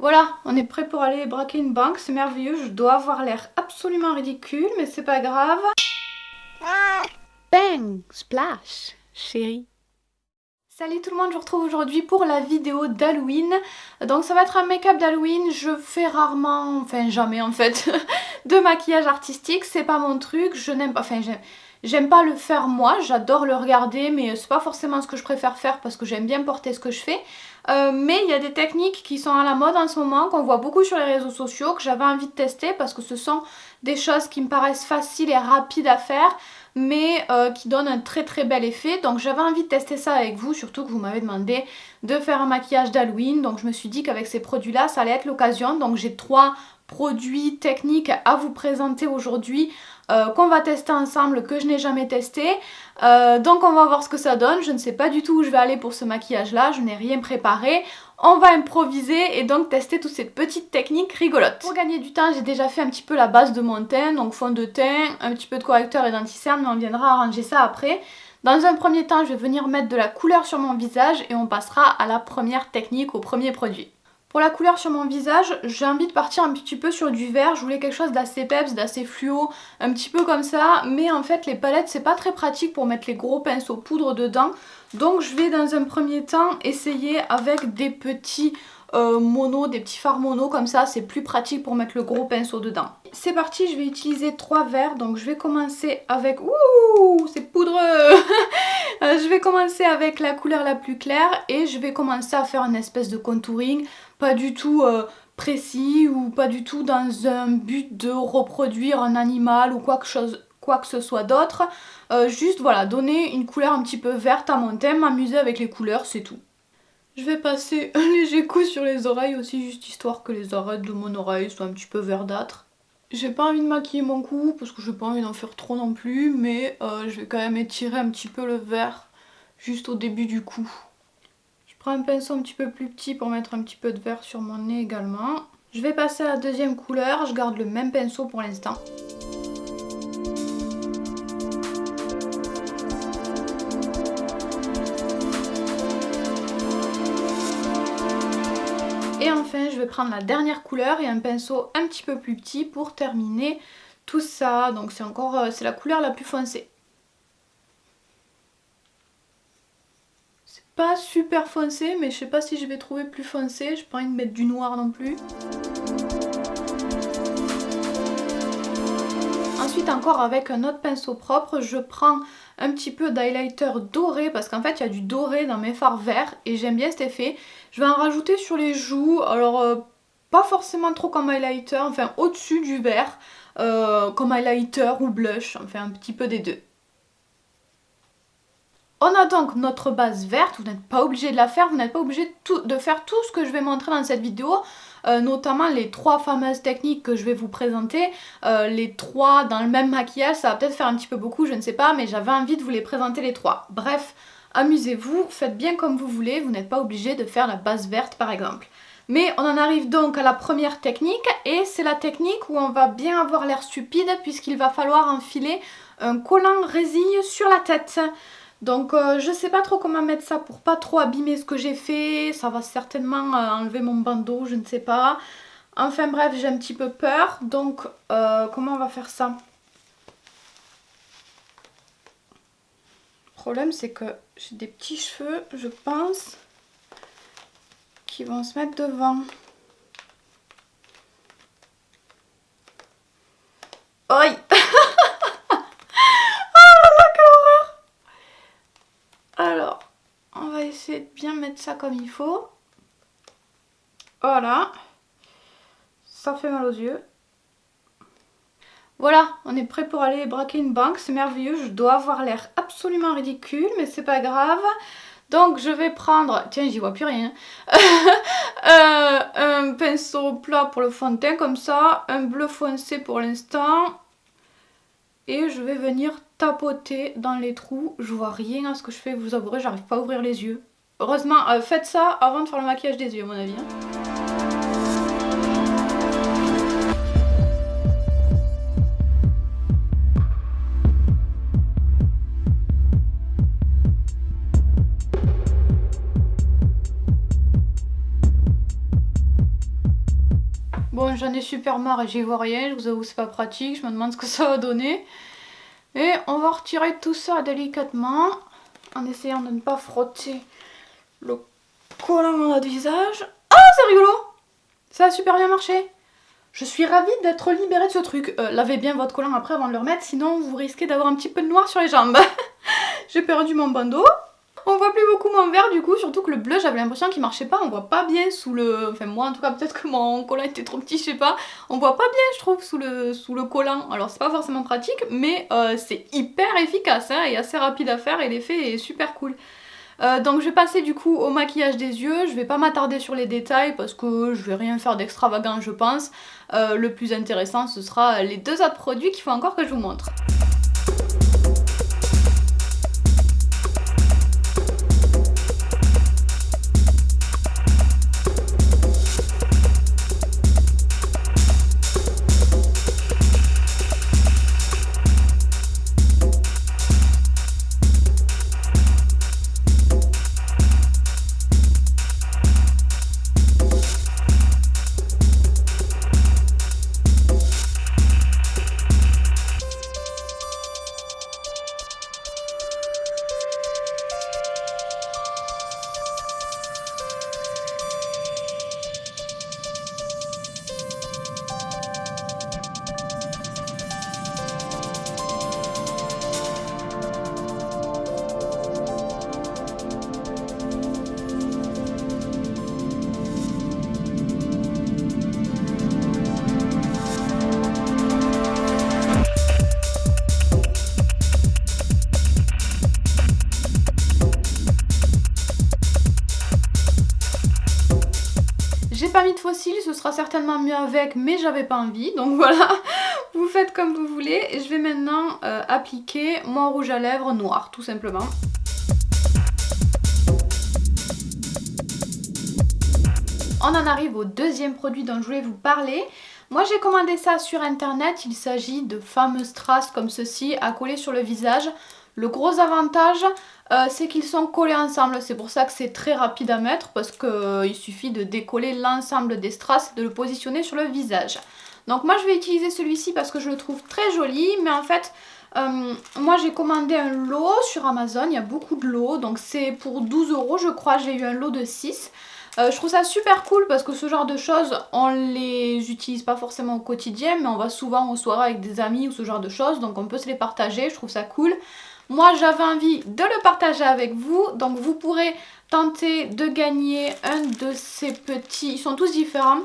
Voilà, on est prêt pour aller braquer une banque, c'est merveilleux, je dois avoir l'air absolument ridicule, mais c'est pas grave. Bang! Splash, chérie. Salut tout le monde, je vous retrouve aujourd'hui pour la vidéo d'Halloween. Donc ça va être un make-up d'Halloween, je fais rarement, enfin jamais en fait, de maquillage artistique, c'est pas mon truc, je n'aime pas, j'aime pas le faire moi, j'adore le regarder, mais c'est pas forcément ce que je préfère faire parce que j'aime bien porter ce que je fais. Mais il y a des techniques qui sont à la mode en ce moment, qu'on voit beaucoup sur les réseaux sociaux, que j'avais envie de tester parce que ce sont des choses qui me paraissent faciles et rapides à faire, mais qui donnent un très très bel effet. Donc j'avais envie de tester ça avec vous, surtout que vous m'avez demandé de faire un maquillage d'Halloween. Donc je me suis dit qu'avec ces produits là ça allait être l'occasion. Donc j'ai 3 produits techniques à vous présenter aujourd'hui, qu'on va tester ensemble, que je n'ai jamais testé. Donc on va voir ce que ça donne. Je ne sais pas du tout où je vais aller pour ce maquillage là, je n'ai rien préparé. On va improviser et donc tester toutes ces petites techniques rigolotes. Pour gagner du temps, j'ai déjà fait un petit peu la base de mon teint, donc fond de teint, un petit peu de correcteur et d'anti-cerne, mais on viendra arranger ça après. Dans un premier temps, je vais venir mettre de la couleur sur mon visage et on passera à la première technique, au premier produit. Pour la couleur sur mon visage, j'ai envie de partir un petit peu sur du vert. Je voulais quelque chose d'assez peps, d'assez fluo, un petit peu comme ça. Mais en fait, les palettes, c'est pas très pratique pour mettre les gros pinceaux poudre dedans. Donc je vais dans un premier temps essayer avec des petits mono, des petits fards mono comme ça. C'est plus pratique pour mettre le gros pinceau dedans. C'est parti, je vais utiliser 3 verres. Donc je vais commencer avec... Ouh, c'est poudreux. Je vais commencer avec la couleur la plus claire et je vais commencer à faire une espèce de contouring. Pas du tout précis ou pas du tout dans un but de reproduire un animal ou quoi que ce soit d'autre. Juste voilà, donner une couleur un petit peu verte à mon teint, m'amuser avec les couleurs, c'est tout. Je vais passer un léger coup sur les oreilles aussi, juste histoire que les arêtes de mon oreille soient un petit peu verdâtres. J'ai pas envie de maquiller mon cou parce que j'ai pas envie d'en faire trop non plus, mais je vais quand même étirer un petit peu le vert juste au début du cou. Je prends un pinceau un petit peu plus petit pour mettre un petit peu de vert sur mon nez également. Je vais passer à la deuxième couleur, je garde le même pinceau pour l'instant. Et enfin, je vais prendre la dernière couleur et un pinceau un petit peu plus petit pour terminer tout ça. Donc c'est encore, c'est la couleur la plus foncée. C'est pas super foncé, mais je sais pas si je vais trouver plus foncé. J'ai pas envie de mettre du noir non plus. Ensuite, encore avec un autre pinceau propre, je prends un petit peu d'highlighter doré parce qu'en fait il y a du doré dans mes fards verts et j'aime bien cet effet. Je vais en rajouter sur les joues, alors pas forcément trop comme highlighter, enfin au-dessus du vert, comme highlighter ou blush, enfin un petit peu des deux. On a donc notre base verte, vous n'êtes pas obligé de la faire, vous n'êtes pas obligé de faire tout ce que je vais montrer dans cette vidéo, notamment les 3 fameuses techniques que je vais vous présenter, les 3 dans le même maquillage, ça va peut-être faire un petit peu beaucoup, je ne sais pas, mais j'avais envie de vous les présenter les 3. Bref, amusez-vous, faites bien comme vous voulez, vous n'êtes pas obligé de faire la base verte par exemple. Mais on en arrive donc à la première technique et c'est la technique où on va bien avoir l'air stupide puisqu'il va falloir enfiler un collant résille sur la tête. Donc je sais pas trop comment mettre ça pour pas trop abîmer ce que j'ai fait, ça va certainement enlever mon bandeau, je ne sais pas. Enfin bref, j'ai un petit peu peur, donc comment on va faire ça? Le problème c'est que j'ai des petits cheveux, je pense, qui vont se mettre devant. Aïe. Alors, on va essayer de bien mettre ça comme il faut. Voilà. Ça fait mal aux yeux. Voilà, on est prêt pour aller braquer une banque. C'est merveilleux, je dois avoir l'air absolument ridicule, mais c'est pas grave. Donc je vais prendre, tiens j'y vois plus rien, un pinceau plat pour le fond de teint comme ça, un bleu foncé pour l'instant. Et je vais venir tapoter dans les trous. Je vois rien à ce que je fais, vous avouerez, j'arrive pas à ouvrir les yeux. Heureusement, faites ça avant de faire le maquillage des yeux à mon avis. Bon, j'en ai super marre et j'y vois rien, je vous avoue c'est pas pratique, je me demande ce que ça va donner. Et on va retirer tout ça délicatement, en essayant de ne pas frotter le collant dans notre visage. Ah, c'est rigolo! Ça a super bien marché. Je suis ravie d'être libérée de ce truc. Lavez bien votre collant après avant de le remettre, sinon vous risquez d'avoir un petit peu de noir sur les jambes. J'ai perdu mon bandeau. On voit plus beaucoup mon vert du coup, surtout que le bleu j'avais l'impression qu'il marchait pas, on voit pas bien sous le... Enfin moi en tout cas peut-être que mon collant était trop petit, je sais pas. On voit pas bien je trouve sous le collant, alors c'est pas forcément pratique mais c'est hyper efficace hein, et assez rapide à faire et l'effet est super cool. Donc je vais passer du coup au maquillage des yeux, je vais pas m'attarder sur les détails parce que je vais rien faire d'extravagant je pense. Le plus intéressant ce sera les deux autres produits qu'il faut encore que je vous montre. J'ai pas mis de faux cils, ce sera certainement mieux avec, mais j'avais pas envie, donc voilà, vous faites comme vous voulez. Et je vais maintenant appliquer mon rouge à lèvres noir, tout simplement. On en arrive au deuxième produit dont je voulais vous parler. Moi j'ai commandé ça sur internet, il s'agit de fameuses strass comme ceci à coller sur le visage. Le gros avantage c'est qu'ils sont collés ensemble, c'est pour ça que c'est très rapide à mettre parce qu'il suffit de décoller l'ensemble des strass et de le positionner sur le visage. Donc moi je vais utiliser celui-ci parce que je le trouve très joli, mais en fait moi j'ai commandé un lot sur Amazon, il y a beaucoup de lots, donc c'est pour 12 € je crois, j'ai eu un lot de 6. Je trouve ça super cool parce que ce genre de choses, on les utilise pas forcément au quotidien, mais on va souvent aux soirées avec des amis ou ce genre de choses, donc on peut se les partager, je trouve ça cool. Moi j'avais envie de le partager avec vous, donc vous pourrez tenter de gagner un de ces petits, ils sont tous différents,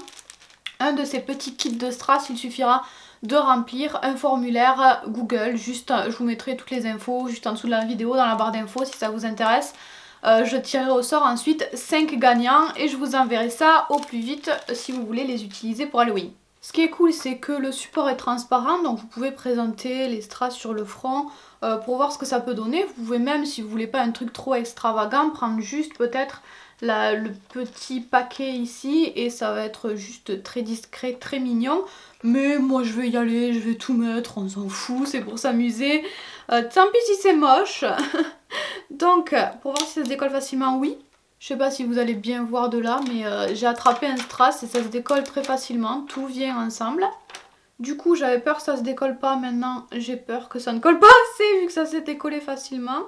un de ces petits kits de strass. Il suffira de remplir un formulaire Google, juste je vous mettrai toutes les infos juste en dessous de la vidéo dans la barre d'infos si ça vous intéresse. Je tirerai au sort ensuite 5 gagnants et je vous enverrai ça au plus vite si vous voulez les utiliser pour Halloween. Ce qui est cool c'est que le support est transparent, donc vous pouvez présenter les strass sur le front pour voir ce que ça peut donner. Vous pouvez même, si vous voulez pas un truc trop extravagant, prendre juste peut-être le petit paquet ici et ça va être juste très discret, très mignon. Mais moi je vais y aller, je vais tout mettre, on s'en fout, c'est pour s'amuser. Tant pis si c'est moche. Donc pour voir si ça se décolle facilement, oui. Je sais pas si vous allez bien voir de là, mais j'ai attrapé un strass et ça se décolle très facilement, tout vient ensemble. Du coup j'avais peur que ça se décolle pas, maintenant j'ai peur que ça ne colle pas assez vu que ça s'est décollé facilement.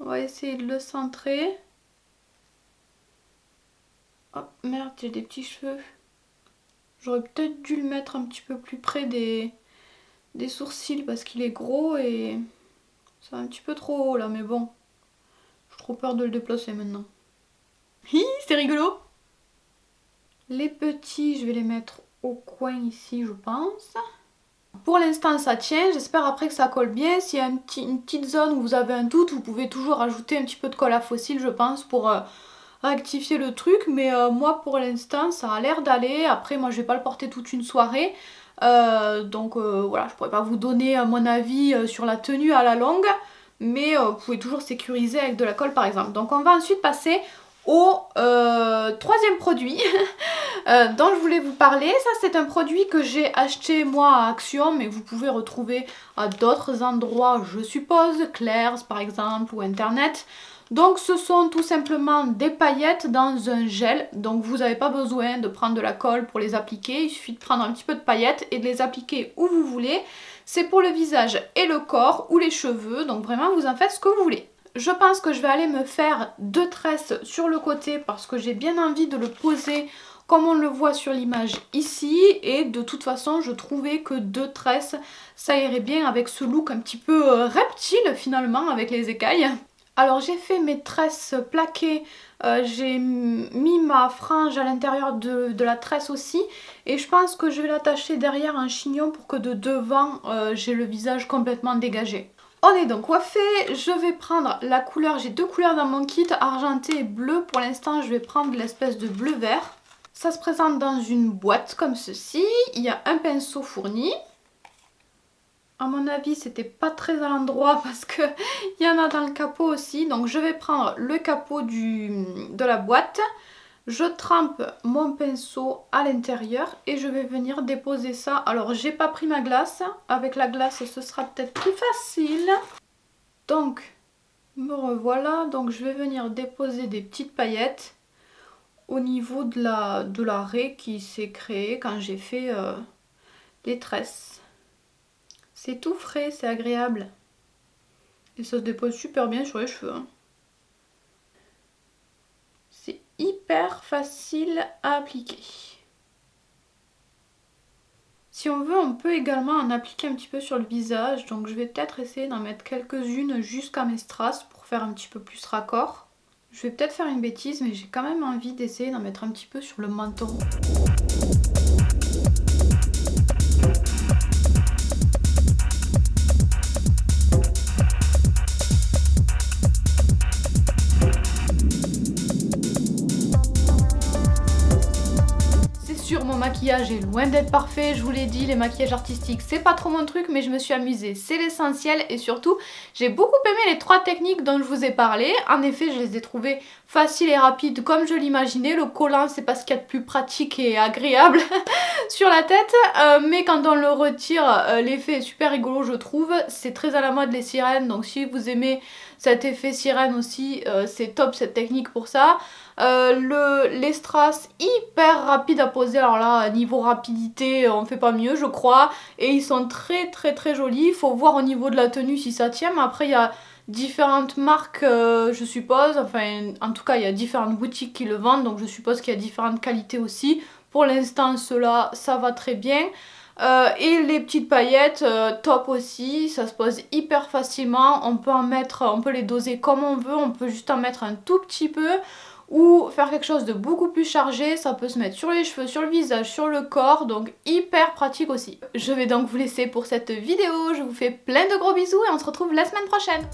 On va essayer de le centrer. Oh merde, j'ai des petits cheveux. J'aurais peut-être dû le mettre un petit peu plus près des sourcils parce qu'il est gros et c'est un petit peu trop haut là, mais bon. J'ai trop peur de le déplacer maintenant. Hi, c'est rigolo. Les petits, je vais les mettre au coin ici, je pense. Pour l'instant ça tient, j'espère après que ça colle bien. S'il y a une petite zone où vous avez un doute, vous pouvez toujours ajouter un petit peu de colle à fossile je pense pour rectifier le truc. Mais moi pour l'instant ça a l'air d'aller. Après moi je vais pas le porter toute une soirée. Donc voilà, je pourrais pas vous donner mon avis sur la tenue à la longue. Mais vous pouvez toujours sécuriser avec de la colle par exemple. Donc on va ensuite passer au troisième produit dont je voulais vous parler. Ça c'est un produit que j'ai acheté moi à Action, mais vous pouvez retrouver à d'autres endroits je suppose, Claire's par exemple ou internet. Donc ce sont tout simplement des paillettes dans un gel, donc vous n'avez pas besoin de prendre de la colle pour les appliquer, il suffit de prendre un petit peu de paillettes et de les appliquer où vous voulez. C'est pour le visage et le corps ou les cheveux, donc vraiment vous en faites ce que vous voulez. Je pense que je vais aller me faire 2 tresses sur le côté parce que j'ai bien envie de le poser comme on le voit sur l'image ici, et de toute façon je trouvais que 2 tresses ça irait bien avec ce look un petit peu reptile finalement avec les écailles. Alors j'ai fait mes tresses plaquées, j'ai mis ma frange à l'intérieur de la tresse aussi, et je pense que je vais l'attacher derrière un chignon pour que de devant j'ai le visage complètement dégagé. On est donc coiffé, je vais prendre la couleur, j'ai 2 couleurs dans mon kit, argenté et bleu. Pour l'instant je vais prendre l'espèce de bleu vert. Ça se présente dans une boîte comme ceci, il y a un pinceau fourni. À mon avis c'était pas très à l'endroit parce que il y en a dans le capot aussi. Donc je vais prendre le capot de la boîte. Je trempe mon pinceau à l'intérieur et je vais venir déposer ça. Alors j'ai pas pris ma glace, avec la glace ce sera peut-être plus facile. Donc me revoilà, donc je vais venir déposer des petites paillettes au niveau de la raie qui s'est créée quand j'ai fait les tresses. C'est tout frais, c'est agréable. Et ça se dépose super bien sur les cheveux. Hein. C'est hyper facile à appliquer. Si on veut, on peut également en appliquer un petit peu sur le visage. Donc je vais peut-être essayer d'en mettre quelques-unes jusqu'à mes strass pour faire un petit peu plus raccord. Je vais peut-être faire une bêtise, mais j'ai quand même envie d'essayer d'en mettre un petit peu sur le menton. Mon maquillage est loin d'être parfait, je vous l'ai dit, les maquillages artistiques c'est pas trop mon truc, mais je me suis amusée, c'est l'essentiel. Et surtout j'ai beaucoup aimé les 3 techniques dont je vous ai parlé. En effet je les ai trouvées faciles et rapides comme je l'imaginais. Le collant c'est pas ce qu'il y a de plus pratique et agréable sur la tête, mais quand on le retire l'effet est super rigolo je trouve. C'est très à la mode les sirènes, donc si vous aimez cet effet sirène aussi c'est top cette technique pour ça. Les strass hyper rapides à poser, alors là niveau rapidité on fait pas mieux je crois, et ils sont très jolis. Il faut voir au niveau de la tenue si ça tient, mais après il y a différentes marques je suppose, enfin en tout cas il y a différentes boutiques qui le vendent, donc je suppose qu'il y a différentes qualités aussi. Pour l'instant ceux-là ça va très bien. Et les petites paillettes top aussi, ça se pose hyper facilement, on peut en mettre, on peut les doser comme on veut, on peut juste en mettre un tout petit peu ou faire quelque chose de beaucoup plus chargé. Ça peut se mettre sur les cheveux, sur le visage, sur le corps, donc hyper pratique aussi. Je vais donc vous laisser pour cette vidéo, je vous fais plein de gros bisous et on se retrouve la semaine prochaine.